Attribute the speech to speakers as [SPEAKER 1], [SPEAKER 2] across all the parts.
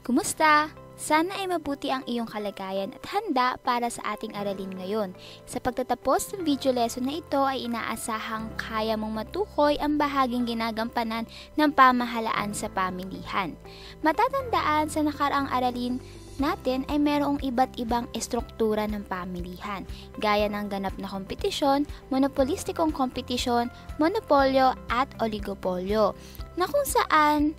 [SPEAKER 1] Kumusta? Sana ay mabuti ang iyong kalagayan at handa para sa ating aralin ngayon. Sa pagtatapos ng video lesson na ito ay inaasahang kaya mong matukoy ang bahaging ginagampanan ng pamahalaan sa pamilihan. Matatandaan sa nakaraang aralin natin ay mayroong iba't ibang estruktura ng pamilihan, gaya ng ganap na kompetisyon, monopolistikong kompetisyon, monopolyo at oligopolyo, na kung saan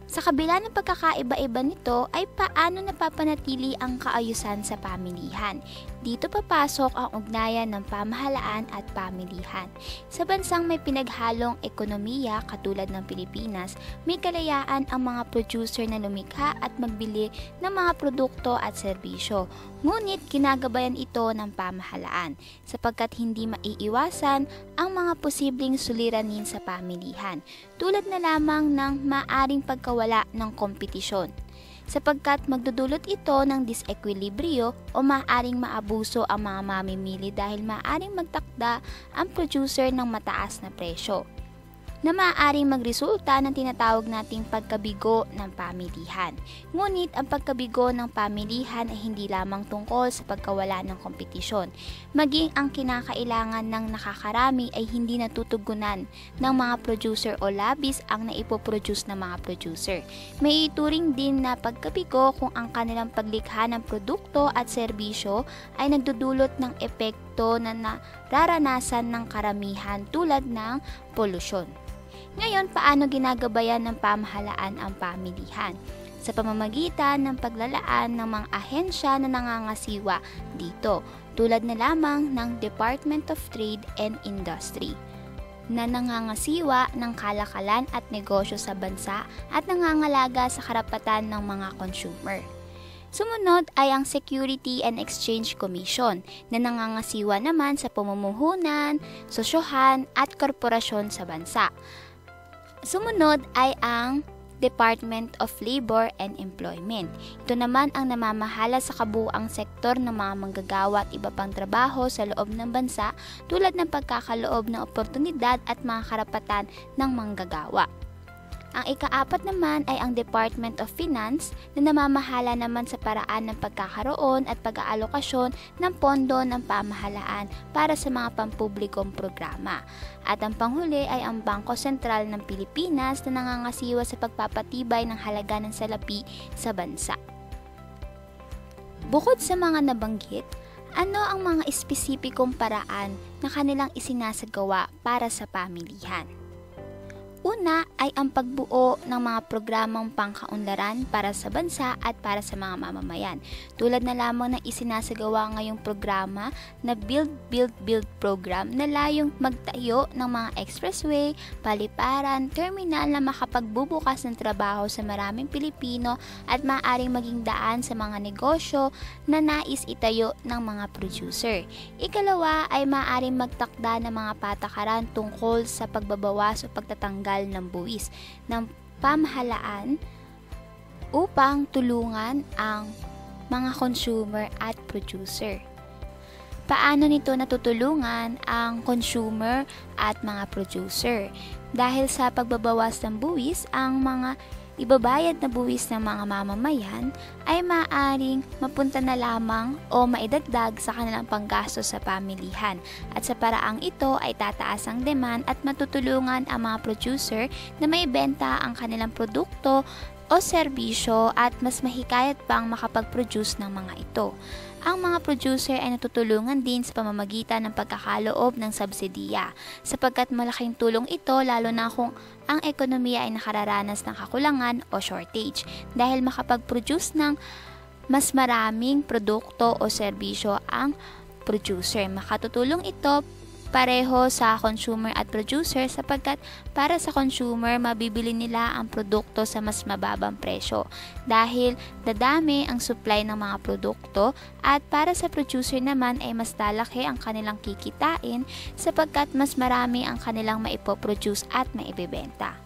[SPEAKER 1] sa kabila ng pagkakaiba-iba nito ay paano napapanatili ang kaayusan sa pamilihan. Dito papasok ang ugnayan ng pamahalaan at pamilihan. Sa bansang may pinaghalong ekonomiya katulad ng Pilipinas, may kalayaan ang mga producer na lumikha at magbili ng mga produkto at serbisyo. Ngunit ginagabayan ito ng pamahalaan sapagkat hindi maiiwasan ang mga posibleng suliranin sa pamilihan, tulad na lamang ng maaring pagkawala ng kompetisyon, sapagkat magdudulot ito ng disekwilibryo o maaaring maabuso ang mga mamimili dahil maaaring magtakda ang producer ng mataas na presyo, na maaaring magresulta ng tinatawag nating pagkabigo ng pamilihan. Ngunit ang pagkabigo ng pamilihan ay hindi lamang tungkol sa pagkawala ng kompetisyon, maging ang kinakailangan ng nakakarami ay hindi natutugunan ng mga producer o labis ang naipoproduce ng mga producer. May ituring din na pagkabigo kung ang kanilang paglikha ng produkto at serbisyo ay nagdudulot ng epekto na nararanasan ng karamihan tulad ng polusyon. Ngayon, paano ginagabayan ng pamahalaan ang pamilihan? Sa pamamagitan ng paglalaan ng mga ahensya na nangangasiwa dito, tulad na lamang ng Department of Trade and Industry, na nangangasiwa ng kalakalan at negosyo sa bansa at nangangalaga sa karapatan ng mga consumer. Sumunod ay ang Security and Exchange Commission na nangangasiwa naman sa pamumuhunan, sosyohan at korporasyon sa bansa. Sumunod ay ang Department of Labor and Employment. Ito naman ang namamahala sa kabuuang sektor ng mga manggagawa at iba pang trabaho sa loob ng bansa tulad ng pagkakaloob ng oportunidad at mga karapatan ng manggagawa. Ang ikaapat naman ay ang Department of Finance na namamahala naman sa paraan ng pagkakaroon at pag-aalokasyon ng pondo ng pamahalaan para sa mga pampublikong programa. At ang panghuli ay ang Bangko Sentral ng Pilipinas na nangangasiwa sa pagpapatibay ng halaga ng salapi sa bansa. Bukod sa mga nabanggit, ano ang mga espesipikong paraan na kanilang isinasagawa para sa pamilihan? Una ay ang pagbuo ng mga programang pangkaunlaran para sa bansa at para sa mga mamamayan. Tulad na lamang ng isinasagawa ngayong programa na Build program na layong magtayo ng mga expressway, paliparan, terminal na makapagbubukas ng trabaho sa maraming Pilipino at maaaring maging daan sa mga negosyo na nais itayo ng mga producer. Ikalawa ay maaaring magtakda ng mga patakaran tungkol sa pagbabawas o pagtatanggal ng buwis ng pamahalaan upang tulungan ang mga consumer at producer. Paano nito natutulungan ang consumer at mga producer? Dahil sa pagbabawas ng buwis, ang mga ibabayad na buwis ng mga mamamayan ay maaaring mapunta na lamang o maidagdag sa kanilang panggasto sa pamilihan, at sa paraang ito ay tataas ang demand at matutulungan ang mga producer na maibenta ang kanilang produkto o serbisyo at mas mahikayat pang makapag-produce ng mga ito. Ang mga producer ay natutulungan din sa pamamagitan ng pagkakaloob ng subsidiya, sapagkat malaking tulong ito lalo na kung ang ekonomiya ay nakararanas ng kakulangan o shortage, dahil makapag-produce ng mas maraming produkto o serbisyo ang producer. Makatutulong ito pareho sa consumer at producer sapagkat para sa consumer mabibili nila ang produkto sa mas mababang presyo dahil dadami ang supply ng mga produkto, at para sa producer naman ay mas lalaki ang kanilang kikitain sapagkat mas marami ang kanilang maipoproduce at maibebenta.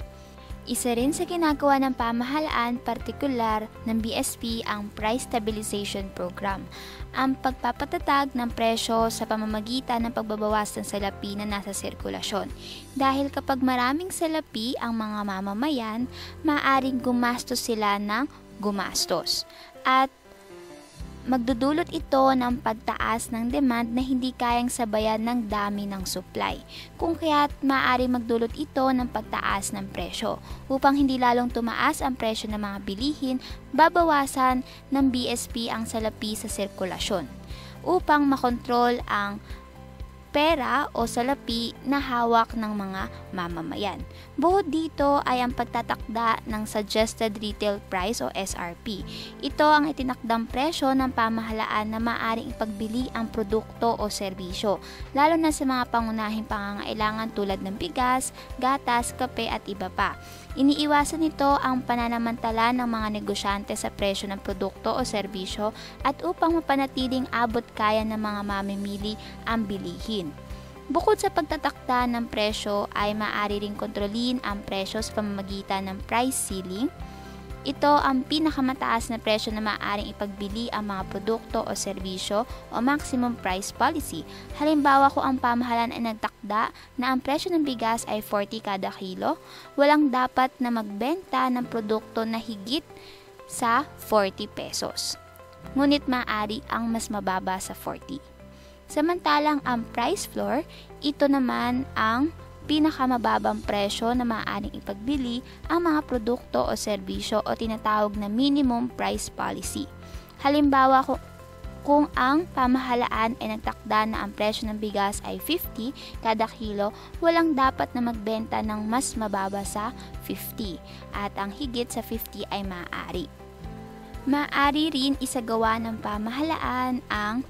[SPEAKER 1] Isa rin sa ginagawa ng pamahalaan, partikular ng BSP, ang Price Stabilization Program, ang pagpapatatag ng presyo sa pamamagitan ng pagbabawas ng salapi na nasa sirkulasyon. Dahil kapag maraming salapi ang mga mamamayan, maaaring gumastos sila ng gumastos. At magdudulot ito ng pagtaas ng demand na hindi kayang sabayan ng dami ng supply. Kung kaya't maaari magdulot ito ng pagtaas ng presyo. Upang hindi lalong tumaas ang presyo ng mga bilihin, babawasan ng BSP ang salapi sa sirkulasyon upang makontrol ang pera o salapi na hawak ng mga mamamayan. Bukod dito ay ang pagtatakda ng Suggested Retail Price o SRP. Ito ang itinakdang presyo ng pamahalaan na maaaring ipagbili ang produkto o serbisyo, lalo na sa mga pangunahing pangangailangan tulad ng bigas, gatas, kape at iba pa. Iniiwasan nito ang pananamantala ng mga negosyante sa presyo ng produkto o serbisyo at upang mapanatiling abot kaya ng mga mamimili ang bilihin. Bukod sa pagtatakda ng presyo ay maaari ring kontrolin ang presyo sa pamamagitan ng price ceiling. Ito ang pinakamataas na presyo na maaaring ipagbili ang mga produkto o serbisyo o maximum price policy. Halimbawa, kung ang pamahalaan ay nagtakda na ang presyo ng bigas ay 40 kada kilo, walang dapat na magbenta ng produkto na higit sa 40 pesos. Ngunit maaari ang mas mababa sa 40. Samantalang ang price floor, ito naman ang pinakamababang presyo na maaaring ipagbili ang mga produkto o serbisyo o tinatawag na minimum price policy. Halimbawa, kung ang pamahalaan ay nagtakda na ang presyo ng bigas ay 50 kada kilo, walang dapat na magbenta ng mas mababa sa 50 at ang higit sa 50 ay maaari. Maaari rin isagawa ng pamahalaan ang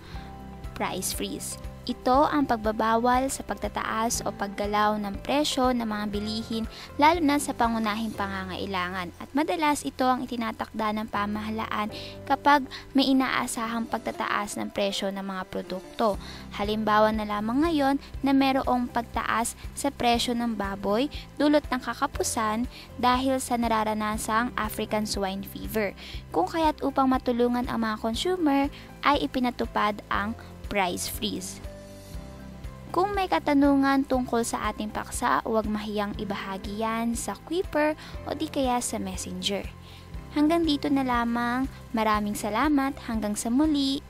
[SPEAKER 1] price freeze. Ito ang pagbabawal sa pagtataas o paggalaw ng presyo ng mga bilihin lalo na sa pangunahing pangangailangan at madalas ito ang itinatakda ng pamahalaan kapag may inaasahang pagtataas ng presyo ng mga produkto. Halimbawa na lamang ngayon na mayroong pagtaas sa presyo ng baboy dulot ng kakapusan dahil sa nararanasang African swine fever. Kung kaya't upang matulungan ang mga consumer ay ipinatupad ang price freeze. Kung may katanungan tungkol sa ating paksa, huwag mahiyang ibahagi yan sa Quipper o di kaya sa Messenger. Hanggang dito na lamang. Maraming salamat. Hanggang sa muli.